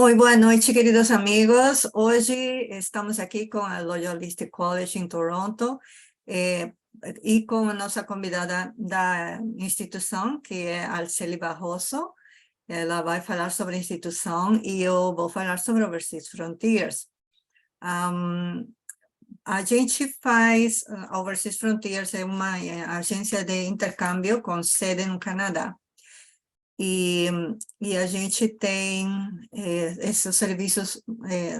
Oi, boa noite, queridos amigos. Hoje estamos aqui com a Loyalist College em Toronto e com a nossa convidada da instituição, que é a Alceli Barroso. Ela vai falar sobre a instituição e eu vou falar sobre Overseas Frontiers. A gente faz, Overseas Frontiers é uma agência de intercâmbio com sede no Canadá. E a gente tem, esses serviços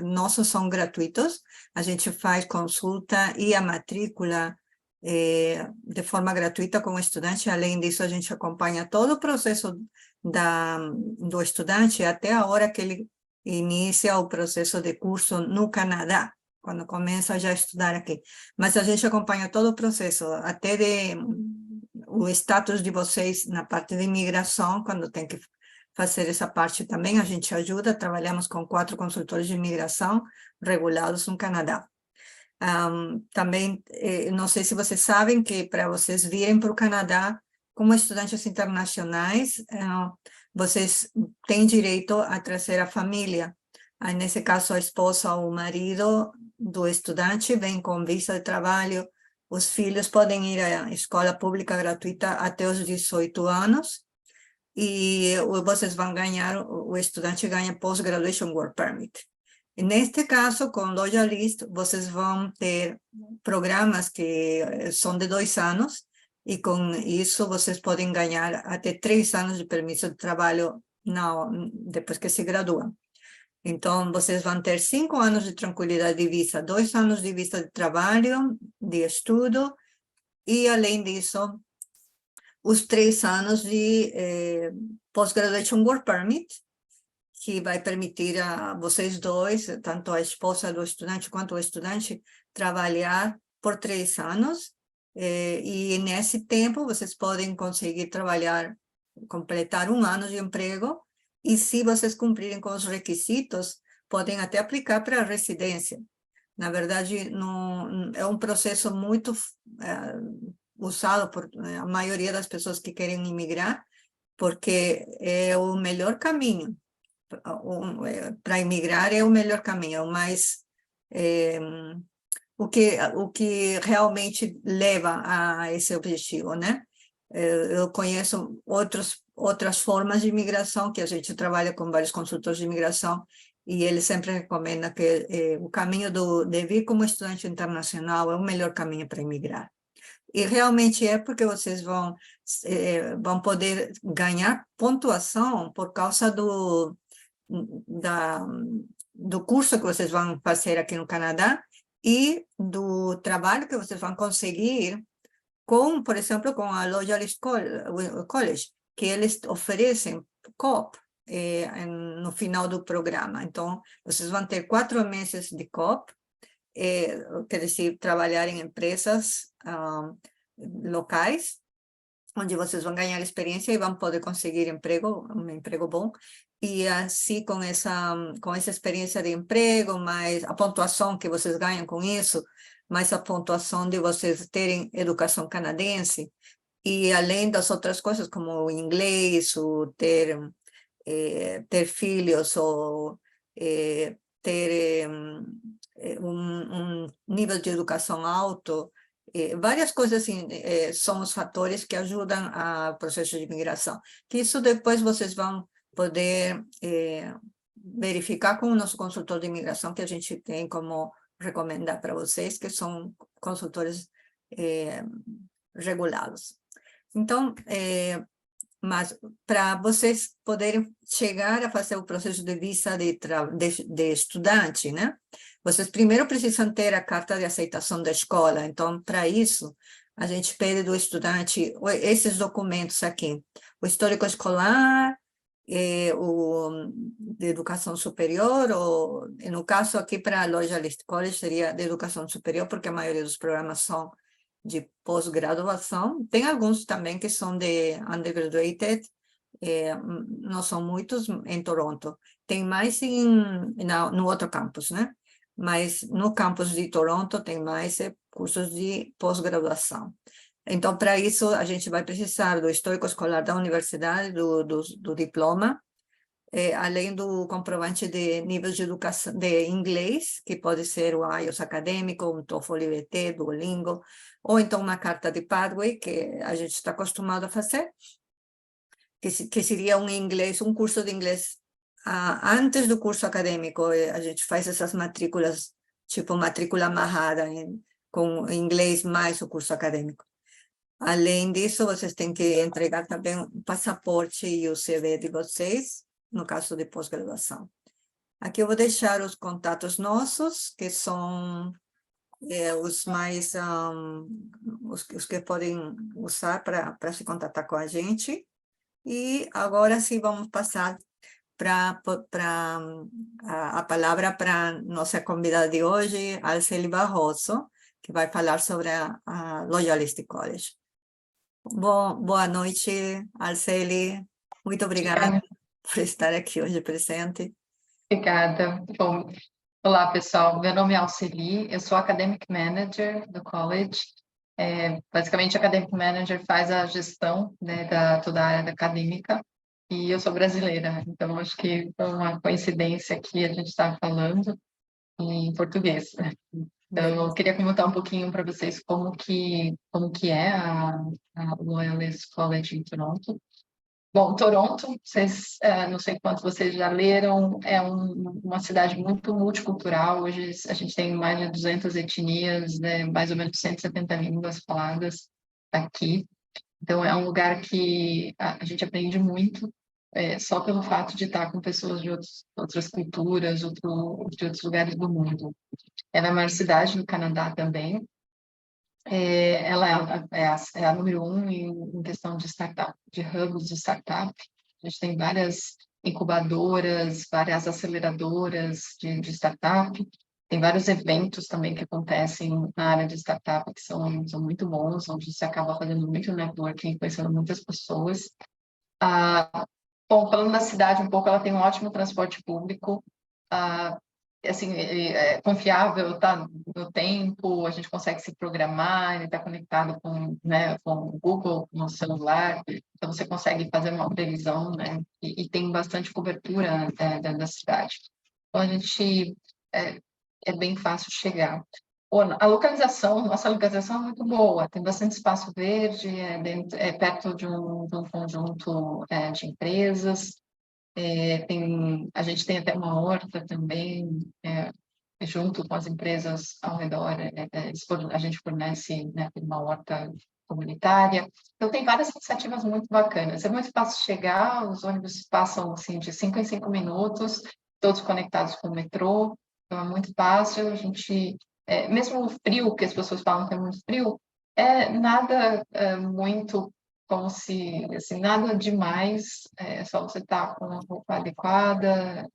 nossos são gratuitos, a gente faz consulta e a matrícula de forma gratuita com o estudante. Além disso, a gente acompanha todo o processo do estudante até a hora que ele inicia o processo de curso no Canadá, quando começa já a estudar aqui. Mas a gente acompanha todo o processo, até o status de vocês na parte de imigração, quando tem que fazer essa parte também, a gente ajuda. Trabalhamos com 4 consultores de imigração regulados no Canadá. Também, não sei se vocês sabem que para vocês virem para o Canadá como estudantes internacionais, vocês têm direito a trazer a família. Aí, nesse caso, a esposa ou o marido do estudante vem com visa de trabalho. Os filhos podem ir à escola pública gratuita até os 18 anos e vocês vão ganhar, o estudante ganha Post-Graduation Work Permit. E neste caso, com Loyalist, vocês vão ter programas que são de 2 anos e com isso vocês podem ganhar até 3 anos de permisso de trabalho depois que se graduam. Então, vocês vão ter 5 anos de tranquilidade de visa, 2 anos de visa de trabalho, de estudo, e, além disso, os 3 anos de Post-Graduation Work Permit, que vai permitir a vocês dois, tanto a esposa do estudante quanto o estudante, trabalhar por 3 anos, e nesse tempo vocês podem conseguir trabalhar, completar 1 ano de emprego, e se vocês cumprirem com os requisitos, podem até aplicar para a residência. Na verdade, não, é um processo muito usado por a maioria das pessoas que querem imigrar, porque é o melhor caminho. Para imigrar é o melhor caminho, é o mais... o que realmente leva a esse objetivo, né? Eu conheço outras formas de imigração, que a gente trabalha com vários consultores de imigração, e eles sempre recomendam que o caminho de vir como estudante internacional é o melhor caminho para imigrar. E realmente é, porque vocês vão poder ganhar pontuação por causa do curso que vocês vão fazer aqui no Canadá e do trabalho que vocês vão conseguir com, por exemplo, com a Loyalist College, que eles oferecem COP no final do programa. Então, vocês vão ter 4 meses de COP, quer dizer, trabalhar em empresas locais, onde vocês vão ganhar experiência e vão poder conseguir um emprego bom. E assim, com essa experiência de emprego, mais a pontuação que vocês ganham com isso, mais a pontuação de vocês terem educação canadense, e além das outras coisas, como o inglês, o ter filhos, ou ter um nível de educação alto, várias coisas assim, são os fatores que ajudam ao processo de imigração. Que isso depois vocês vão poder verificar com o nosso consultor de imigração, que a gente tem como recomendar para vocês, que são consultores regulados. Então, mas para vocês poderem chegar a fazer o processo de visa de estudante, né? Vocês primeiro precisam ter a carta de aceitação da escola. Então, para isso, a gente pede do estudante esses documentos aqui: o histórico escolar, o de educação superior, ou no caso aqui para a Loyalist College seria de educação superior, porque a maioria dos programas são de pós-graduação. Tem alguns também que são de undergraduate, não são muitos em Toronto. Tem mais no outro campus, né? Mas no campus de Toronto tem mais cursos de pós-graduação. Então, para isso, a gente vai precisar do histórico escolar da universidade, do diploma, além do comprovante de nível de educação de inglês, que pode ser o IELTS acadêmico, um TOEFL IBT, Duolingo, ou então uma carta de Pathway, que a gente está acostumado a fazer, que seria um inglês, um curso de inglês antes do curso acadêmico. A gente faz essas matrículas, tipo matrícula amarrada, com inglês mais o curso acadêmico. Além disso, vocês têm que entregar também o passaporte e o CV de vocês, no caso de pós-graduação. Aqui eu vou deixar os contatos nossos, que são os mais, os que podem usar para se contatar com a gente. E agora sim vamos passar a palavra para nossa convidada de hoje, Arceli Barroso, que vai falar sobre a Loyalist College. Boa noite, Arceli. Muito obrigada por estar aqui hoje presente. Obrigada. Bom, olá, pessoal. Meu nome é Arceli, eu sou Academic Manager do College. Basicamente, Academic Manager faz a gestão, né, toda a área acadêmica, e eu sou brasileira, então acho que foi uma coincidência que a gente está falando em português. Então, eu queria comentar um pouquinho para vocês como que é a Loyalist College em Toronto. Bom, Toronto, vocês, não sei quantos vocês já leram, é uma cidade muito multicultural. Hoje a gente tem mais de 200 etnias, né, mais ou menos 170 línguas faladas aqui. Então, é um lugar que a gente aprende muito, só pelo fato de estar com pessoas de outras culturas, de outros lugares do mundo. Ela é a maior cidade do Canadá também. Ela é a número um em questão de startup, de hubs de startup. A gente tem várias incubadoras, várias aceleradoras de startup. Tem vários eventos também que acontecem na área de startup que são muito bons, onde você acaba fazendo muito networking, conhecendo muitas pessoas. Bom, falando da cidade um pouco, ela tem um ótimo transporte público. Assim, é confiável, tá no tempo, a gente consegue se programar, ele está conectado com, né, com o Google no celular, então você consegue fazer uma previsão, né, e tem bastante cobertura dentro da cidade. Então, a gente é bem fácil chegar. A localização, nossa localização é muito boa, tem bastante espaço verde, perto de um conjunto de empresas. A gente tem até uma horta também, junto com as empresas ao redor, a gente fornece, né, uma horta comunitária. Então, tem várias iniciativas muito bacanas. É muito fácil chegar, os ônibus passam assim, de 5 em 5 minutos, todos conectados com o metrô, então é muito fácil. A gente, mesmo o frio, que as pessoas falam que é muito frio, nada muito como se, assim, nada demais, só você estar com a roupa adequada,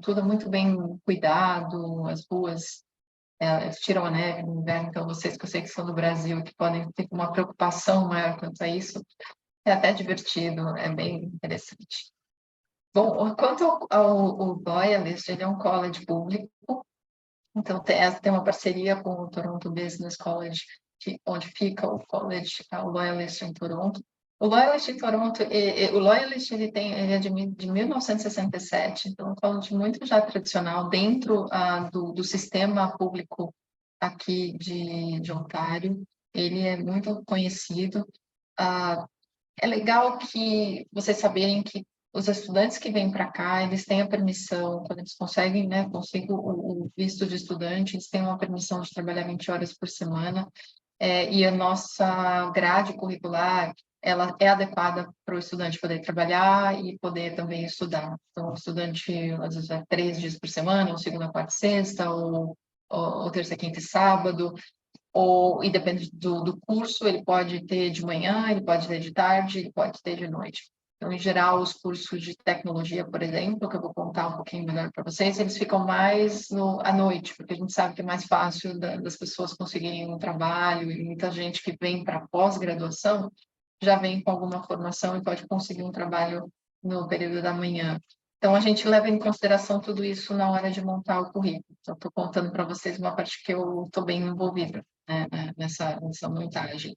tudo é muito bem cuidado, as ruas tiram a neve no inverno, então vocês que eu sei que são do Brasil, que podem ter uma preocupação maior quanto a isso, é até divertido, é bem interessante. Bom, quanto ao Loyalist, ele é um college público, então tem uma parceria com o Toronto Business College, onde fica o college, o Loyalist em Toronto. O Loyalist em Toronto, o Loyalist ele é de 1967, então é um college muito já tradicional dentro do sistema público aqui de Ontário. Ele é muito conhecido. É legal que vocês saberem que os estudantes que vêm para cá, eles têm a permissão, quando eles conseguem, né, conseguem o visto de estudante, eles têm uma permissão de trabalhar 20 horas por semana, e a nossa grade curricular, ela é adequada para o estudante poder trabalhar e poder também estudar. Então, o estudante, às vezes, 3 dias por semana, ou segunda, quarta e sexta, ou terça, quinta e sábado, e depende do curso, ele pode ter de manhã, ele pode ter de tarde, ele pode ter de noite. Então, em geral, os cursos de tecnologia, por exemplo, que eu vou contar um pouquinho melhor para vocês, eles ficam mais à noite, porque a gente sabe que é mais fácil das pessoas conseguirem um trabalho, e muita gente que vem para pós-graduação já vem com alguma formação e pode conseguir um trabalho no período da manhã. Então, a gente leva em consideração tudo isso na hora de montar o currículo. Então, estou contando para vocês uma parte que eu estou bem envolvida, né, nessa montagem.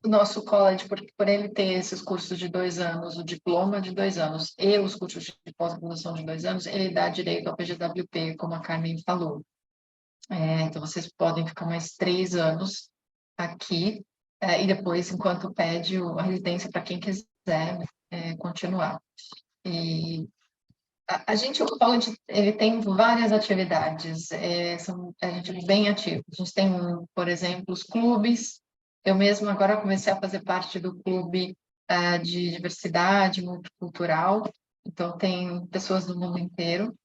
o nosso college, por ele ter esses cursos de 2 anos, o diploma de 2 anos e os cursos de pós-graduação de 2 anos, ele dá direito ao PGWP, como a Carmen falou. Então, vocês podem ficar mais 3 anos aqui, e depois, enquanto pede a residência para quem quiser continuar. E a gente, o college, ele tem várias atividades, a gente é bem ativo. A gente tem, por exemplo, os clubes. Eu mesma agora comecei a fazer parte do clube de diversidade multicultural, então tem pessoas do mundo inteiro.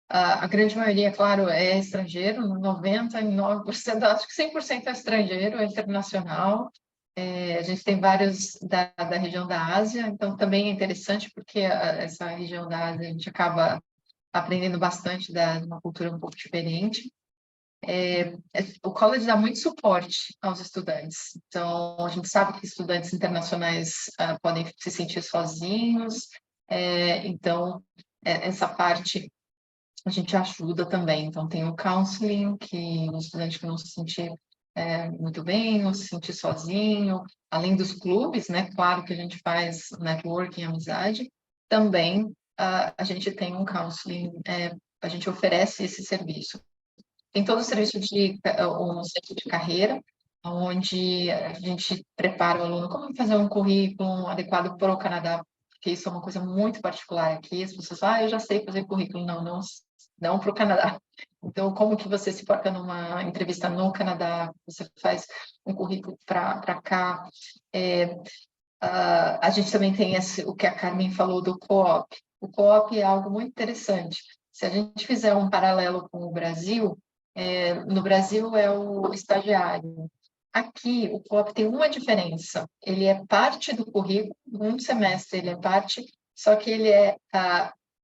A grande maioria, claro, é estrangeiro, 99%, acho que 100% é estrangeiro, é internacional. A gente tem vários da região da Ásia, então também é interessante porque essa região da Ásia a gente acaba aprendendo bastante de uma cultura um pouco diferente. O college dá muito suporte aos estudantes, então a gente sabe que estudantes internacionais podem se sentir sozinhos, então essa parte a gente ajuda também. Então, tem o counseling, que o estudante que não se sentir muito bem, ou se sentir sozinho, além dos clubes, né? Claro que a gente faz networking, amizade, também a gente tem um counseling, a gente oferece esse serviço. Tem todo o serviço um centro de carreira, onde a gente prepara o aluno como fazer um currículo adequado para o Canadá, porque isso é uma coisa muito particular aqui. As pessoas falam, eu já sei fazer currículo. Não para o Canadá. Então, como que você se porta numa entrevista no Canadá? Você faz um currículo para cá. A gente também tem o que a Carmen falou do co-op. O co-op é algo muito interessante. Se a gente fizer um paralelo com o Brasil, no Brasil é o estagiário. Aqui, o co-op tem uma diferença. Ele é parte do currículo, um semestre ele é parte, só que ele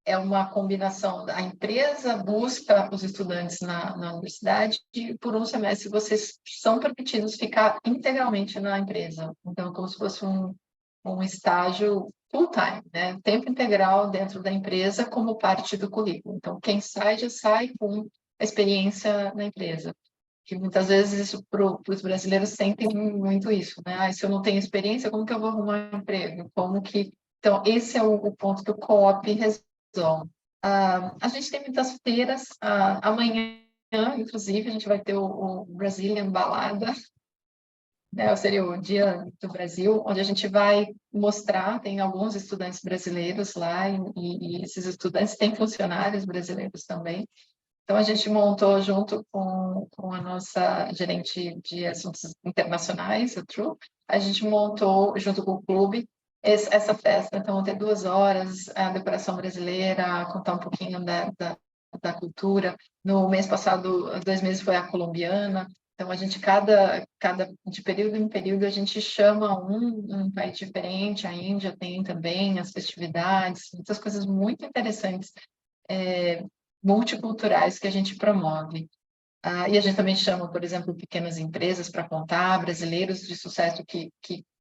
é uma combinação. A empresa busca os estudantes na universidade e, por um semestre, vocês são permitidos ficar integralmente na empresa. Então, como se fosse um estágio full-time, né? Tempo integral dentro da empresa como parte do currículo. Então, quem sai, já sai com a experiência na empresa. Que muitas vezes isso para os brasileiros sentem muito isso, né? Se eu não tenho experiência, como que eu vou arrumar um emprego? Então, esse é o ponto que o co-op resolve. A gente tem muitas feiras. Amanhã, inclusive, a gente vai ter o Brazilian Balada, né? Seria o Dia do Brasil, onde a gente vai mostrar, tem alguns estudantes brasileiros lá, e esses estudantes têm funcionários brasileiros também. Então, a gente montou junto com a nossa gerente de assuntos internacionais, a Tru, a gente montou junto com o clube essa festa. Então, vão ter 2 horas, a decoração brasileira, contar um pouquinho da cultura. No mês passado, 2 meses foi a colombiana. Então, a gente, de período em período, a gente chama um país diferente. A Índia tem também as festividades, muitas coisas muito interessantes, multiculturais que a gente promove. E a gente também chama, por exemplo, pequenas empresas para contar, brasileiros de sucesso que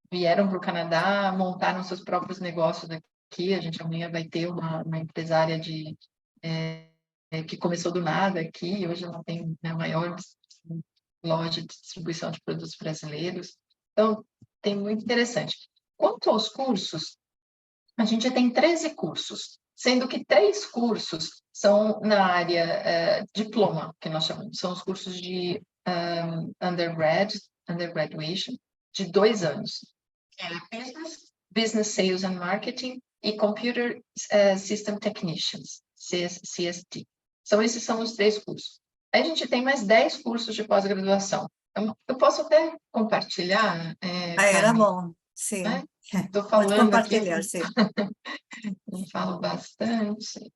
vieram para o Canadá, montaram seus próprios negócios aqui. A gente amanhã vai ter uma empresária que começou do nada aqui, hoje ela tem a maior loja de distribuição de produtos brasileiros. Então, tem muito interessante. Quanto aos cursos, a gente tem 13 cursos, sendo que 3 cursos são na área diploma, que nós chamamos, são os cursos de undergraduation, de 2 anos. Business Sales and Marketing e Computer System Technicians, CST. Esses são os 3 cursos. Aí a gente tem mais 10 cursos de pós-graduação. Eu posso até compartilhar, Era Carmen? bom, sim. Estou Pode falando aqui, compartilhar, sim. eu falo bastante.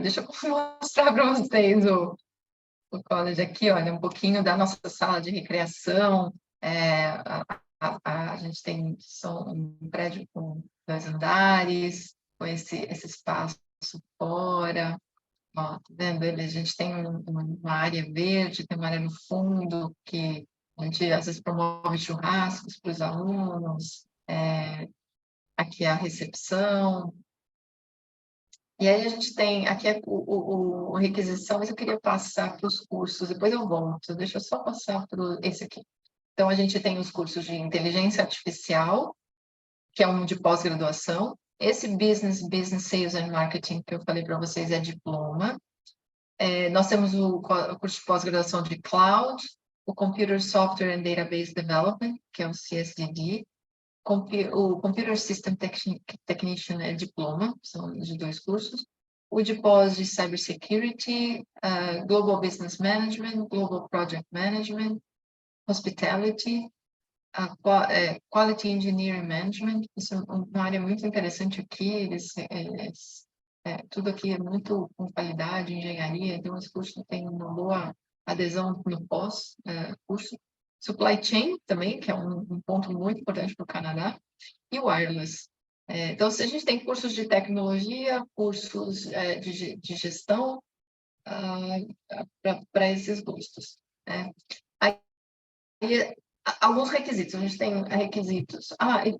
Deixa eu mostrar para vocês o college aqui, olha, um pouquinho da nossa sala de recreação. A gente tem um prédio com 2 andares, com esse espaço fora. Ó, tá vendo? A gente tem uma área verde, tem uma área no fundo, que a gente às vezes promove churrascos para os alunos. Aqui é a recepção. E aí a gente tem, aqui é o requisição, mas eu queria passar para os cursos, depois eu volto. Deixa eu só passar para esse aqui. Então, a gente tem os cursos de inteligência artificial, que é um de pós-graduação. Esse Business Sales and Marketing que eu falei para vocês é diploma. Nós temos o curso de pós-graduação de Cloud, o Computer Software and Database Development, que é o CSDD, o Computer System Technician é diploma, são de 2 cursos, o de pós de Cybersecurity, Global Business Management, Global Project Management, Hospitality, Quality Engineering Management, isso é uma área muito interessante aqui, tudo aqui é muito com qualidade, engenharia, então esse curso tem uma boa adesão no pós-curso. Supply Chain também, que é um ponto muito importante para o Canadá, e Wireless. Então, se a gente tem cursos de tecnologia, cursos de gestão, para esses gostos. Aí, alguns requisitos, a gente tem requisitos.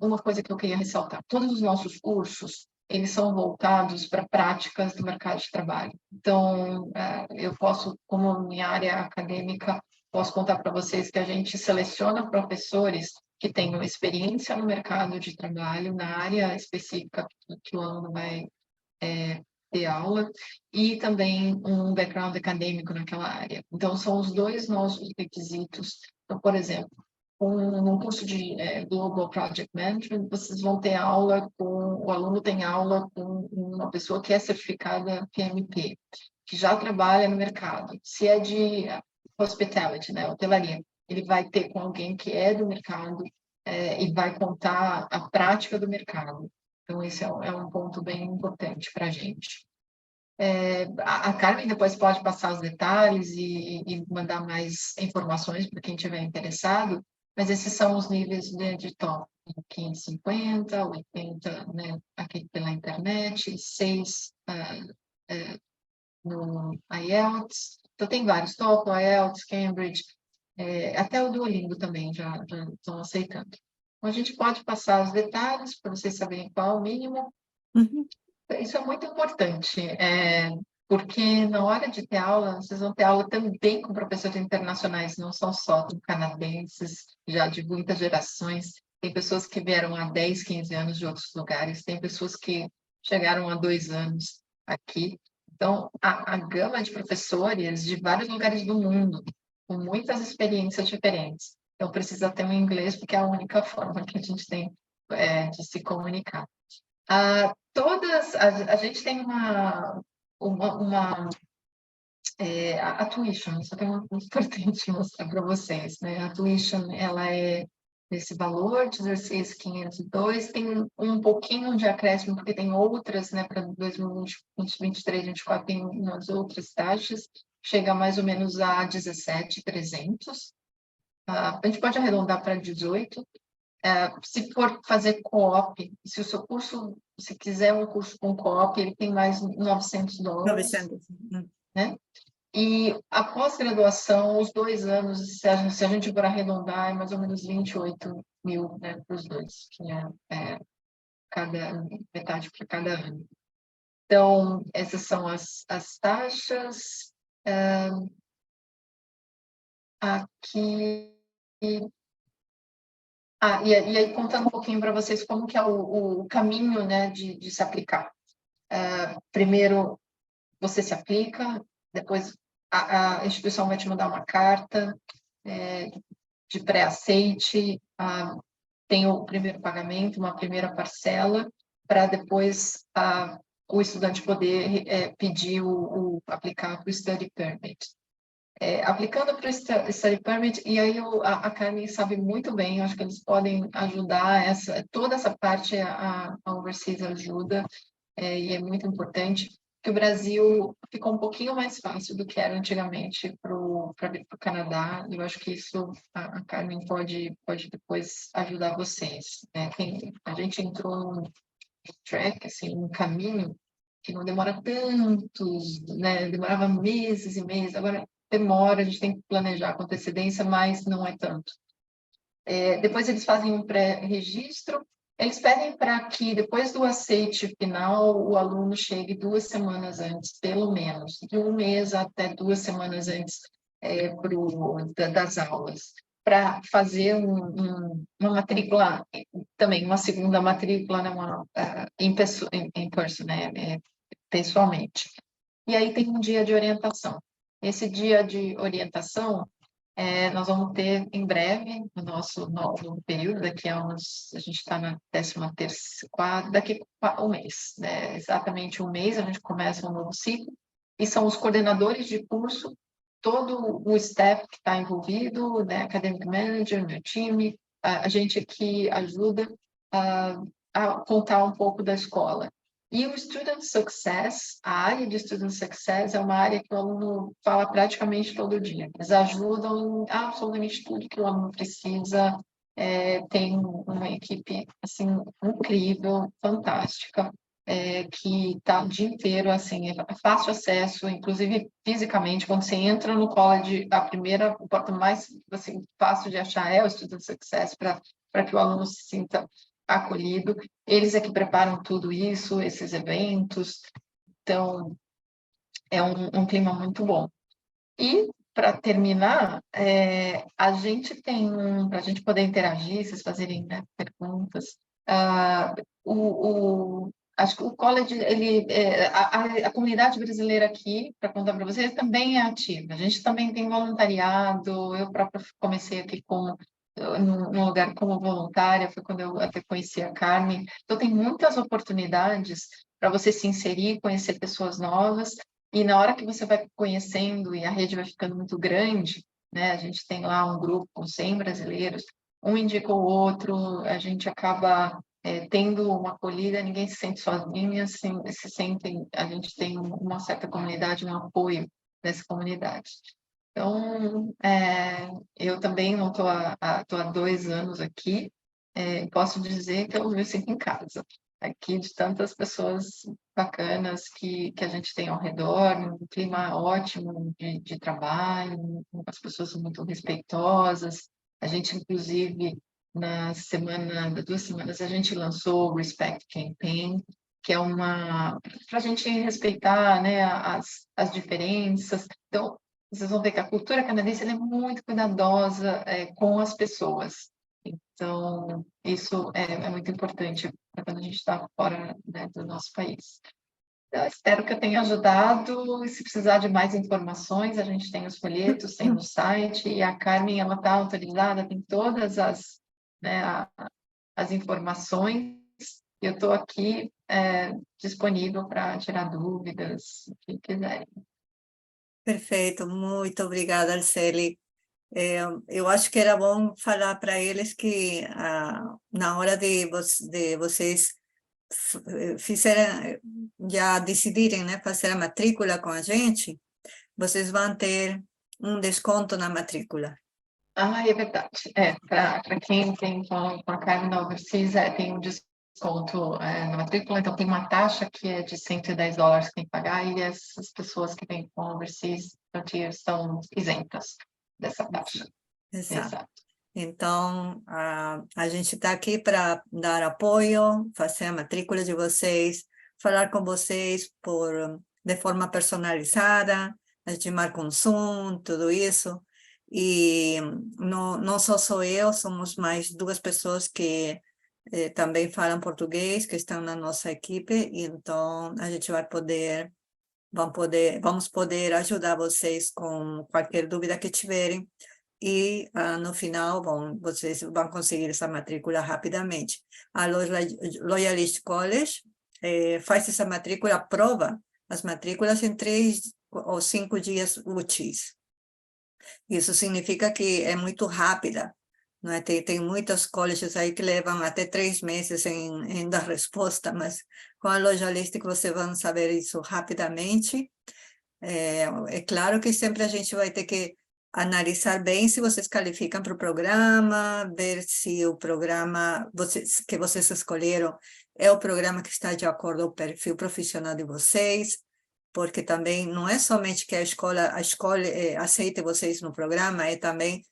Uma coisa que eu queria ressaltar, todos os nossos cursos, eles são voltados para práticas do mercado de trabalho. Então, eu posso, como minha área acadêmica, posso contar para vocês que a gente seleciona professores que tenham experiência no mercado de trabalho, na área específica que o aluno vai ter aula, e também um background acadêmico naquela área. Então, são os 2 nossos requisitos. Então, por exemplo, num curso de Global Project Management, vocês vão ter aula o aluno tem aula com uma pessoa que é certificada PMP, que já trabalha no mercado. Se é de hospitality, né, hotelaria, ele vai ter com alguém que é do mercado e vai contar a prática do mercado. Então, esse é um ponto bem importante para a gente. A Carmen depois pode passar os detalhes e mandar mais informações para quem estiver interessado, mas esses são os níveis de top. 550, 80, né, aqui pela internet, 6 no IELTS. Então, tem vários, TOEFL, IELTS, Cambridge, até o Duolingo também já estão aceitando. Então, a gente pode passar os detalhes para vocês saberem qual é o mínimo. Uhum. Isso é muito importante, porque na hora de ter aula, vocês vão ter aula também com professores internacionais, não são só com canadenses, já de muitas gerações. Tem pessoas que vieram há 10, 15 anos de outros lugares, tem pessoas que chegaram há 2 anos aqui. Então, a gama de professores de vários lugares do mundo, com muitas experiências diferentes. Então, precisa ter um inglês, porque é a única forma que a gente tem de se comunicar. A gente tem a tuition, isso é muito importante mostrar para vocês, né? A tuition, ela é nesse valor, 16.502, tem um pouquinho de acréscimo, porque tem outras, né, para 2023, 2024, tem umas outras taxas, chega mais ou menos a 17.300. A gente pode arredondar para 18. Se for fazer co-op, se o seu curso, se quiser um curso com co-op, ele tem mais $900, 900. né? E a pós-graduação, os 2 anos, se a gente for arredondar, é mais ou menos 28 mil, né, para os 2, que metade para cada ano. Então, essas são as taxas. Aqui... e aí, contando um pouquinho para vocês como que é o caminho, né, de se aplicar. Primeiro, você se aplica, depois a instituição vai te mandar uma carta de pré-aceite, tem o primeiro pagamento, uma primeira parcela, para depois o estudante poder pedir aplicar para o Study Permit. Aplicando para o Study Permit, e aí a Carmen sabe muito bem, acho que eles podem ajudar, toda essa parte a Overseas ajuda, e é muito importante, que o Brasil ficou um pouquinho mais fácil do que era antigamente para vir para o Canadá, e eu acho que isso a Carmen pode depois ajudar vocês. Né? A gente entrou num track, assim, um caminho que não demora tantos, né? Demorava meses e meses, agora demora, a gente tem que planejar com antecedência, mas não é tanto. Depois eles fazem um pré-registro, eles pedem para que depois do aceite final, o aluno chegue 2 semanas antes, pelo menos, de 1 mês até 2 semanas antes das aulas. para fazer uma matrícula, também uma segunda matrícula, né, em person, né, pessoalmente. E aí tem um dia de orientação. Esse dia de orientação, nós vamos ter em breve, no nosso novo período, a gente está na 13ª, daqui a um mês, né? Exatamente um mês, a gente começa um novo ciclo, e são os coordenadores de curso, todo o staff que está envolvido, né? Academic Manager, meu time, a gente aqui ajuda a contar um pouco da escola. E o Student Success, a área de Student Success é uma área que o aluno fala praticamente todo dia. Eles ajudam em absolutamente tudo que o aluno precisa. Tem uma equipe assim, incrível, fantástica, que está o dia inteiro, assim, é fácil acesso, inclusive fisicamente. Quando você entra no college, a porta mais assim, fácil de achar é o Student Success, para que o aluno se sinta acolhido. Eles é que preparam tudo isso, esses eventos. Então, é um clima muito bom. E, para terminar, a gente tem para a gente poder interagir, vocês fazerem, né, perguntas, acho que o college, a comunidade brasileira aqui, para contar para vocês, também é ativa. A gente também tem voluntariado. Eu própria comecei aqui num lugar como voluntária, foi quando eu até conheci a Carmen. Então, tem muitas oportunidades para você se inserir, conhecer pessoas novas, e na hora que você vai conhecendo e a rede vai ficando muito grande, né? A gente tem lá um grupo com 100 brasileiros, um indica o outro, a gente acaba tendo uma acolhida, ninguém se sente sozinho, assim, a gente tem uma certa comunidade, um apoio dessa comunidade. Então, eu também não estou há 2 anos aqui, posso dizer que eu me sinto em casa, aqui de tantas pessoas bacanas que a gente tem ao redor, um clima ótimo de trabalho, as pessoas são muito respeitosas. A gente, inclusive, na semana, 2 semanas, a gente lançou o Respect Campaign, que é para a gente respeitar, né, as diferenças. Então, vocês vão ver que a cultura canadense ela é muito cuidadosa com as pessoas. Então, isso é muito importante para quando a gente está fora, né, do nosso país. Eu espero que eu tenha ajudado. E se precisar de mais informações, a gente tem os folhetos, tem no site, e a Carmen ela está autorizada, tem todas né, as informações. Eu estou aqui disponível para tirar dúvidas, o que quiserem. Perfeito, muito obrigada, Arceli. Eu acho que era bom falar para eles que na hora de vocês já decidirem, né, fazer a matrícula com a gente, vocês vão ter um desconto na matrícula. É verdade. Para quem tem com a Carmen Overseas, tem um desconto na matrícula, então tem uma taxa que é de $110 que tem que pagar, e essas pessoas que vêm com Overseas Frontiers estão isentas dessa taxa. Exato. Então, a gente está aqui para dar apoio, fazer a matrícula de vocês, falar com vocês de forma personalizada, a gente marca um Zoom, tudo isso. E não sou eu, somos mais 2 pessoas que também falam português, que estão na nossa equipe, então a gente vamos poder ajudar vocês com qualquer dúvida que tiverem. E no final, bom, vocês vão conseguir essa matrícula rapidamente. A Loyalist College faz essa matrícula, aprova as matrículas em 3 ou 5 dias úteis. Isso significa que é muito rápida, não é? Tem muitos colleges aí que levam até 3 meses em dar resposta, mas com a Loyalist você vai saber isso rapidamente. É claro que sempre a gente vai ter que analisar bem se vocês qualificam para o programa, ver se o programa que vocês escolheram é o programa que está de acordo com o perfil profissional de vocês, porque também não é somente que a escola aceite vocês no programa, é também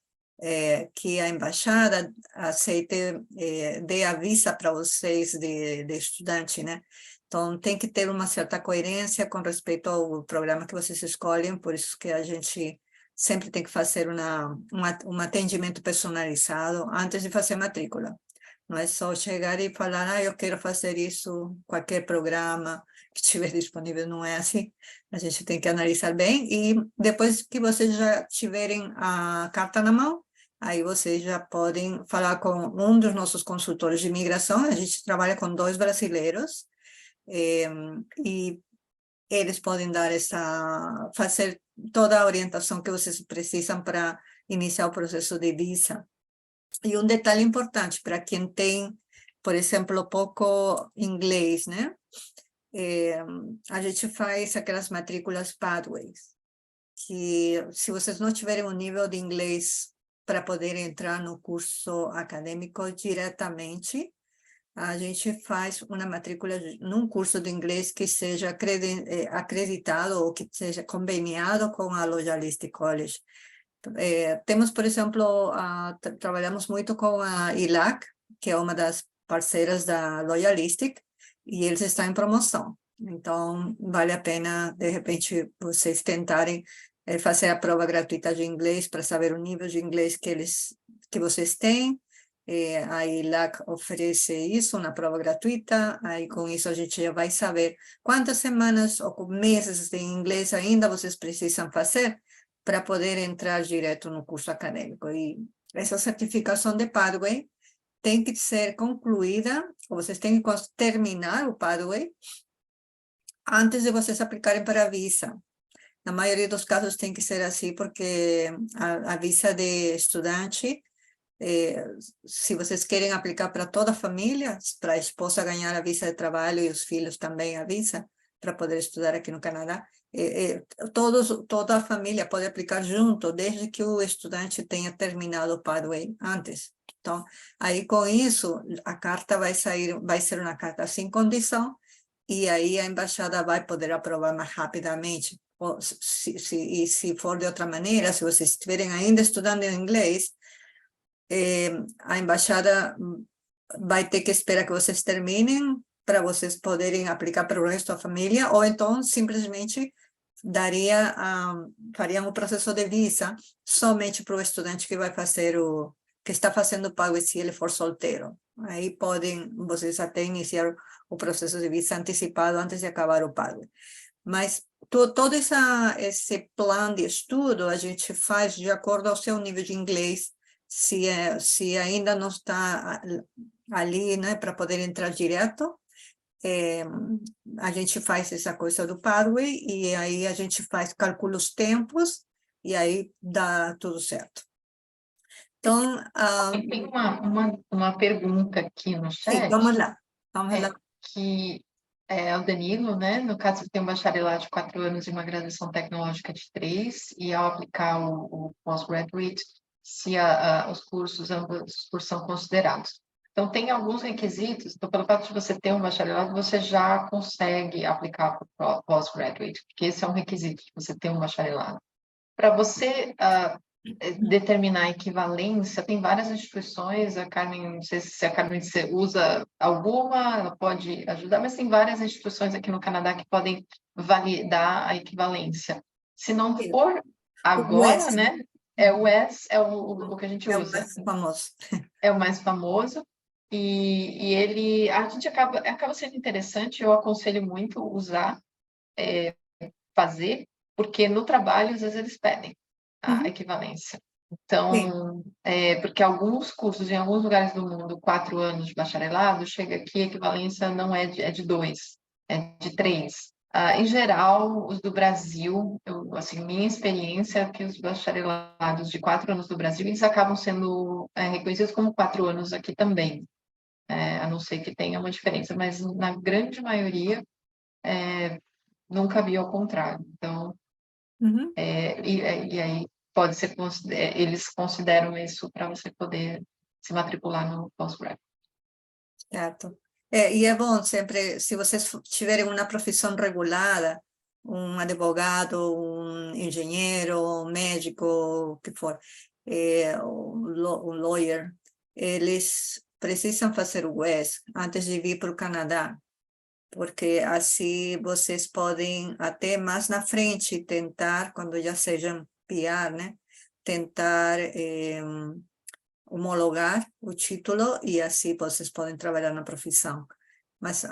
que a embaixada aceite, dê a visa para vocês de estudante, né? Então, tem que ter uma certa coerência com respeito ao programa que vocês escolhem, por isso que a gente sempre tem que fazer um atendimento personalizado antes de fazer matrícula. Não é só chegar e falar, eu quero fazer isso, qualquer programa que estiver disponível, não é assim. A gente tem que analisar bem e depois que vocês já tiverem a carta na mão, aí vocês já podem falar com um dos nossos consultores de imigração. A gente trabalha com 2 brasileiros, e eles podem fazer toda a orientação que vocês precisam para iniciar o processo de visa. E um detalhe importante para quem tem, por exemplo, pouco inglês, né? A gente faz aquelas matrículas Pathways, que se vocês não tiverem um nível de inglês para poder entrar no curso acadêmico diretamente, a gente faz uma matrícula num curso de inglês que seja acreditado ou que seja conveniado com a Loyalist College. Temos, por exemplo, trabalhamos muito com a ILAC, que é uma das parceiras da Loyalistic, e eles estão em promoção. Então, vale a pena, de repente, vocês tentarem fazer a prova gratuita de inglês para saber o nível de inglês que vocês têm. A ILAC oferece isso, uma prova gratuita, aí com isso a gente já vai saber quantas semanas ou meses de inglês ainda vocês precisam fazer para poder entrar direto no curso acadêmico. E essa certificação de Pathway tem que ser concluída, ou vocês têm que terminar o Pathway antes de vocês aplicarem para a visa. Na maioria dos casos tem que ser assim, porque a visa de estudante, se vocês querem aplicar para toda a família, para a esposa ganhar a visa de trabalho e os filhos também a visa, para poder estudar aqui no Canadá, toda a família pode aplicar junto, desde que o estudante tenha terminado o Pathway antes. Então, aí com isso, a carta vai ser uma carta sem condição, e aí a embaixada vai poder aprovar mais rapidamente. Ou se for de outra maneira, se vocês estiverem ainda estudando inglês, a embaixada vai ter que esperar que vocês terminem para vocês poderem aplicar para o resto da família, ou então simplesmente fariam o processo de visa somente para o estudante que está fazendo o pago, se ele for solteiro. Aí vocês até iniciar o processo de visa antecipado antes de acabar o pago. Mas todo esse plano de estudo a gente faz de acordo ao seu nível de inglês, se ainda não está ali, né, para poder entrar direto, a gente faz essa coisa do Pathway, e aí a gente calcula os tempos, e aí dá tudo certo. Então, Tem uma pergunta aqui no sim, chat, vamos lá. que é o Danilo, né? No caso, ele tem um bacharelado de 4 anos e uma graduação tecnológica de 3, e ao aplicar o postgraduate, se os cursos são considerados. Então, tem alguns requisitos. Então, pelo fato de você ter um bacharelado, você já consegue aplicar para o postgraduate, porque esse é um requisito, de você ter um bacharelado. Para você determinar a equivalência, tem várias instituições, a Carmen, não sei se a Carmen usa alguma, ela pode ajudar, mas tem várias instituições aqui no Canadá que podem validar a equivalência. Se não for agora, né, o ES é o que a gente usa. É o mais famoso. É o mais famoso, e a gente acaba sendo interessante, eu aconselho muito usar, fazer, porque no trabalho, às vezes, eles pedem a equivalência. Então, porque alguns cursos em alguns lugares do mundo, 4 anos de bacharelado, chega aqui, a equivalência não é de 2, é de 3. Em geral, os do Brasil, assim, minha experiência é que os bacharelados de 4 anos do Brasil, eles acabam sendo reconhecidos como 4 anos aqui também, a não ser que tenha uma diferença, mas na grande maioria, nunca vi ao contrário. Então, e aí pode ser, eles consideram isso para você poder se matricular no postgrad. Certo. E é bom sempre, se vocês tiverem uma profissão regulada, um advogado, um engenheiro, um médico, o que for, um lawyer, eles precisam fazer o WES antes de vir para o Canadá, porque assim vocês podem até mais na frente tentar, quando já sejam PR, né? Tentar homologar o título e assim vocês podem trabalhar na profissão. Mas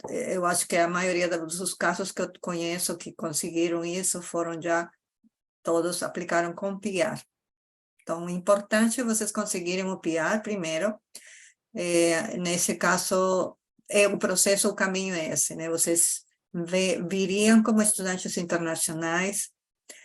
eu acho que a maioria dos casos que eu conheço que conseguiram isso foram já todos aplicaram com PR. Então, é importante vocês conseguirem o PR primeiro. Nesse caso, o processo, o caminho é esse, né? Vocês viriam como estudantes internacionais,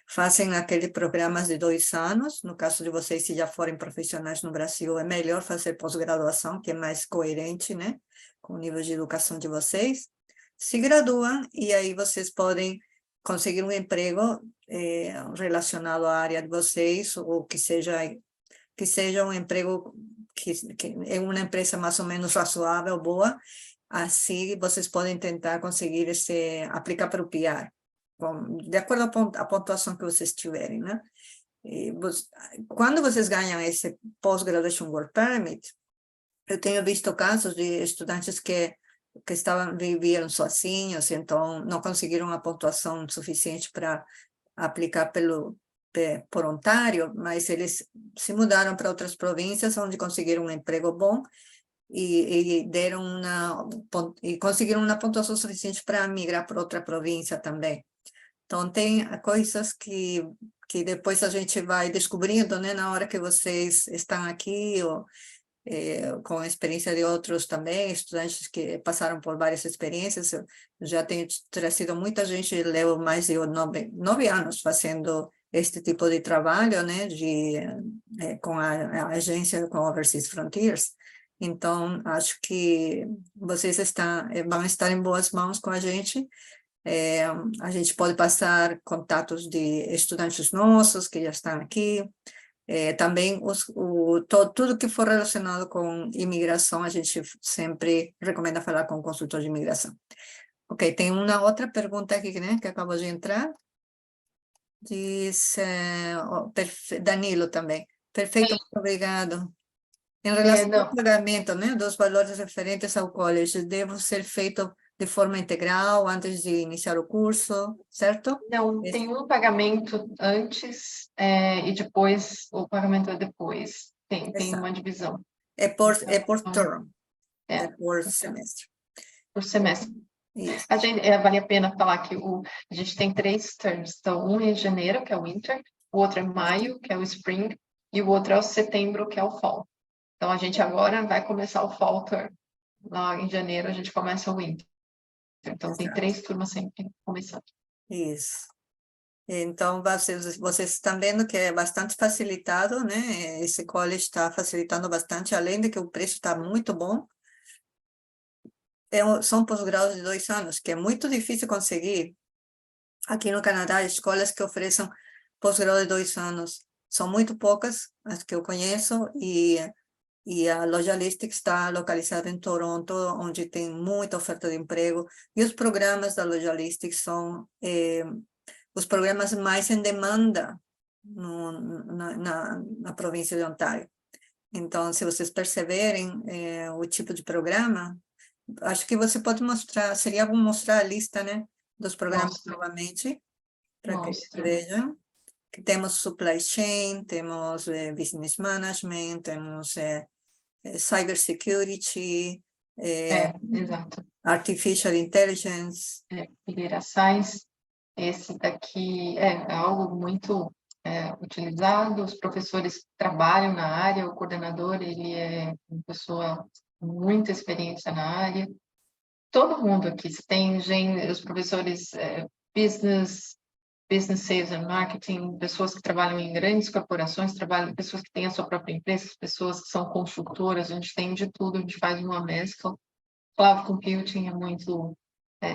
fazem aqueles programas de 2 anos. No caso de vocês, se já forem profissionais no Brasil, é melhor fazer pós-graduação, que é mais coerente, né, com o nível de educação de vocês. Se graduam e aí vocês podem conseguir um emprego relacionado à área de vocês, ou que seja um emprego que é uma empresa mais ou menos razoável, boa. Assim, vocês podem tentar conseguir aplicar para o PR, de acordo à pontuação que vocês tiverem, né? Quando vocês ganham esse Post-Graduation Work Permit, eu tenho visto casos de estudantes que viviam sozinhos, então não conseguiram a pontuação suficiente para aplicar por Ontário, mas eles se mudaram para outras províncias onde conseguiram um emprego bom e conseguiram uma pontuação suficiente para migrar para outra província também. Então, tem coisas que depois a gente vai descobrindo, né, na hora que vocês estão aqui, ou com a experiência de outros também, estudantes que passaram por várias experiências. Eu já tenho trazido muita gente, levo mais de 9 anos fazendo este tipo de trabalho, né, com a agência, com Overseas Frontiers. Então, acho que vocês vão estar em boas mãos com a gente. A gente pode passar contatos de estudantes nossos que já estão aqui. Também tudo que for relacionado com imigração, a gente sempre recomenda falar com o consultor de imigração. Ok, tem uma outra pergunta aqui, né, que acabou de entrar. Diz Danilo também. Perfeito, muito obrigado. Em relação ao pagamento, né, dos valores referentes ao college, deve ser feito de forma integral antes de iniciar o curso, certo? Não, tem um pagamento antes e depois o pagamento é depois. Tem uma divisão. É por term, É por semestre. Por semestre. Isso. Vale a pena falar que a gente tem 3 terms. Então, um é em janeiro, que é o winter, o outro é maio, que é o spring, e o outro é o setembro, que é o fall. Então, a gente agora vai começar o fall term. Lá em janeiro, a gente começa o winter. Então, tem 3 turmas sempre começando. Isso. Então, vocês estão vendo que é bastante facilitado, né? Esse college está facilitando bastante, além de que o preço está muito bom. São pós-graus de 2 anos, que é muito difícil conseguir. Aqui no Canadá, escolas que ofereçam pós-grau de 2 anos são muito poucas, as que eu conheço, e a Logistics está localizada em Toronto, onde tem muita oferta de emprego, e os programas da Logistics são os programas mais em demanda na província de Ontário. Então, se vocês perceberem o tipo de programa, acho que você pode mostrar, seria bom mostrar a lista, né, dos programas novamente, para que vejam. Que temos supply chain, temos business management, temos cyber security, Exato. artificial intelligence. Figueira Science. Esse daqui é algo muito utilizado, os professores trabalham na área, o coordenador, ele é uma pessoa com muita experiência na área. Todo mundo aqui, se tem os professores business sales and marketing, pessoas que trabalham em grandes corporações, pessoas que têm a sua própria empresa, pessoas que são consultoras, a gente tem de tudo, a gente faz uma mescla. Cloud computing é muito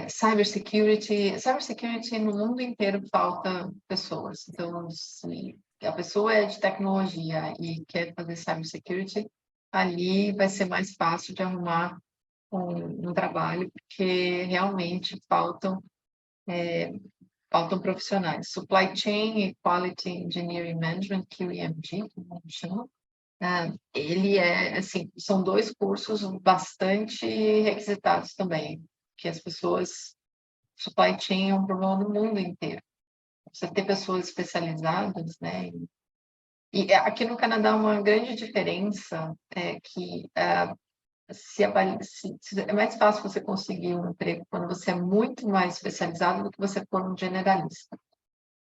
cybersecurity no mundo inteiro falta pessoas. Então, se a pessoa é de tecnologia e quer fazer cybersecurity, ali vai ser mais fácil de arrumar um trabalho, porque realmente faltam profissionais. Supply Chain e Quality Engineering Management, QEMG, como a gente chama, ele assim, são 2 cursos bastante requisitados também, que as pessoas, supply chain é um problema no mundo inteiro. você ter pessoas especializadas, né? E aqui no Canadá uma grande diferença é que é mais fácil você conseguir um emprego quando você é muito mais especializado do que você for um generalista.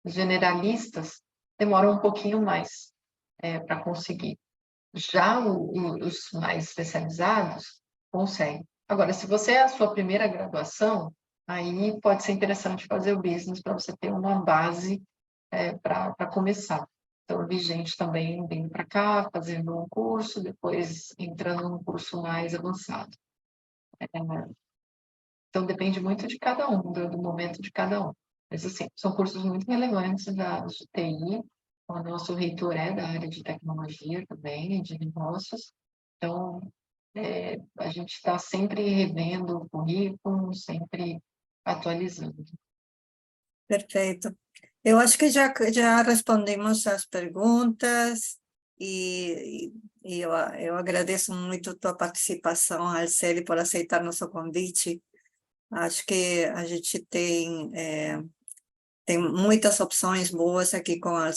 Os generalistas demoram um pouquinho mais para conseguir. Já os mais especializados conseguem. Agora, se você é a sua primeira graduação, aí pode ser interessante fazer o business para você ter uma base para começar. Então, eu vi gente também vindo para cá, fazendo um curso, depois entrando num curso mais avançado. Então, depende muito de cada um, do momento de cada um. Mas, assim, são cursos muito relevantes de TI. O nosso reitor é da área de tecnologia também, de negócios. Então, a gente está sempre revendo o currículo, sempre atualizando. Perfeito. Eu acho que já respondemos as perguntas e eu agradeço muito a tua participação, Arceli, por aceitar nosso convite. Acho que a gente tem muitas opções boas aqui com a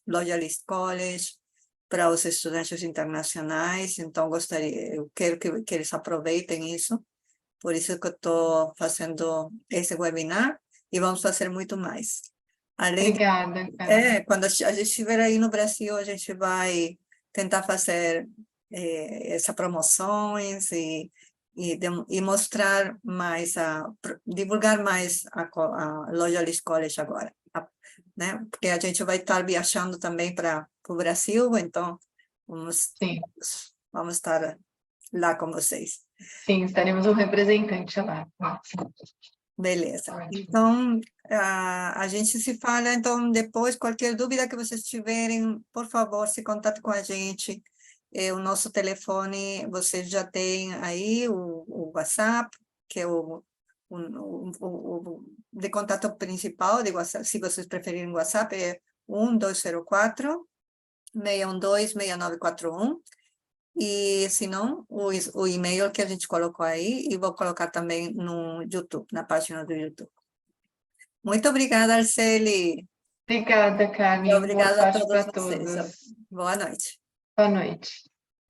Loyalist College para os estudantes internacionais, então eu quero que eles aproveitem isso. Por isso que eu estou fazendo esse webinar e vamos fazer muito mais. Obrigada, cara. Quando a gente estiver aí no Brasil, a gente vai tentar fazer essas promoções e mostrar mais, divulgar mais a Loyalist College agora, né? Porque a gente vai estar viajando também para o Brasil, então Sim, vamos estar lá com vocês. sim, estaremos um representante lá. Beleza. Ótimo. Então, a gente se fala, então, depois, qualquer dúvida que vocês tiverem, por favor, se contate com a gente. O nosso telefone, vocês já têm aí o WhatsApp, que é o de contato principal de WhatsApp, se vocês preferirem WhatsApp, é 1204-612-6941. E, se não, o e-mail que a gente colocou aí, e vou colocar também no YouTube, na página do YouTube. Muito obrigada, Arceli. Obrigada, E Carmen. Boa obrigada a sorte todos para vocês. todos. Boa noite. Boa noite.